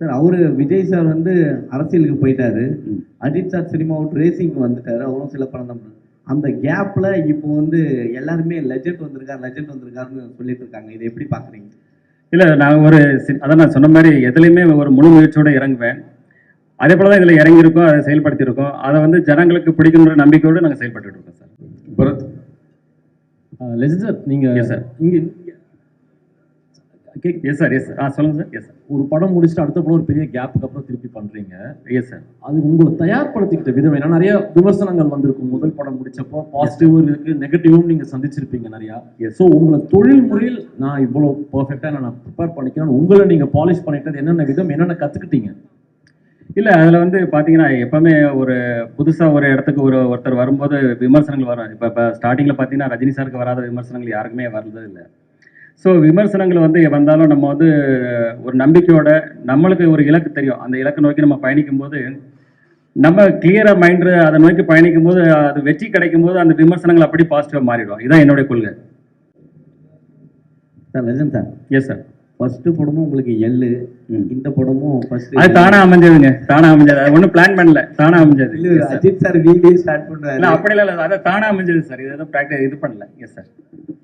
Sir அவரு Vijay sir வந்து அரசியலுக்கு போயிட்டாரு, அஜித் சார் சினிமா விட்டு ரேசிங்க்கு வந்துட்டாரு, அவரும் சில படம் தான். அந்த கேப்ல இப்போ வந்து எல்லாருமே லெஜெண்ட் வந்திருக்காருன்னு சொல்லிட்டு இருக்காங்க. இதை எப்படி பாக்குறீங்க? இல்லை, நான் அதான் நான் சொன்ன மாதிரி எதுலையுமே ஒரு முழு முயற்சியோடு இறங்குவேன். அதே போல தான் இதில் இறங்கியிருக்கோம், அதை செயல்படுத்தியிருக்கோம். அதை வந்து ஜனங்களுக்கு பிடிக்குன்ற நம்பிக்கையோடு நாங்கள் செயல்பட்டு இருக்கோம் சார். பரத் லெஜெண்ட் சார், நீங்கள் சார் இங்கே எஸ் சார். சொல்லுங்கள் சார். Yes sir. ஒரு படம் முடிச்சுட்டு அடுத்த படம் ஒரு பெரிய கேப்புக்கு அப்புறம் திருப்பி பண்ணுறீங்க. Yes sir. அது உங்களை தயார்படுத்திக்கிட்ட விதம் ஏன்னா நிறைய விமர்சனங்கள் வந்திருக்கும். முதல் படம் முடிச்சப்போ பாசிட்டிவும் இருக்கு, நெகட்டிவும் நீங்கள் சந்திச்சிருப்பீங்க நிறையா. ஸோ உங்களை தொழில் முறையில் நான் இவ்வளோ பர்ஃபெக்டாக நான் ப்ரிப்பேர் பண்ணிக்கிறேன், உங்களை நீங்கள் பாலிஷ் பண்ணிக்கிட்டது என்னென்ன விதம், என்னென்ன கற்றுக்கிட்டீங்க? இல்லை, அதில் வந்து பார்த்தீங்கன்னா எப்போவுமே ஒரு புதுசாக ஒரு இடத்துக்கு ஒருத்தர் வரும்போது விமர்சனங்கள் வரும். இப்போ ஸ்டார்டிங்கில் பார்த்தீங்கன்னா ரஜினி சாருக்கு வராத விமர்சனங்கள் யாருக்குமே வர்றது இல்லை. ஸோ விமர்சனங்கள் வந்து வந்தாலும் நம்ம வந்து ஒரு நம்பிக்கையோட நம்மளுக்கு ஒரு இலக்கு தெரியும், அந்த இலக்கை நோக்கி நம்ம பயணிக்கும் போது நம்ம கிளியராக மைண்டு அதை நோக்கி பயணிக்கும் போது அது வெற்றி கிடைக்கும் போது அந்த விமர்சனங்கள் அப்படி பாசிட்டிவாக மாறிடும். இதுதான் என்னுடைய கொள்கை sir. Legend sir. Yes sir. First படமும் உங்களுக்கு எள்ளு, இந்த படமும் ஃபர்ஸ்ட் அது தானா அமைஞ்சதுங்க. தானா அமைஞ்சது, அது ஒன்றும் பிளான் பண்ணல, தானா அமைஞ்சது. அஜித் சார் வீடியோ ஸ்டார்ட் பண்ணுவாரு. அப்படி இல்லை, அதை தானா அமைஞ்சது சார். இது எதுவும் ப்ராக்டிஸ் இது பண்ணல. Yes sir.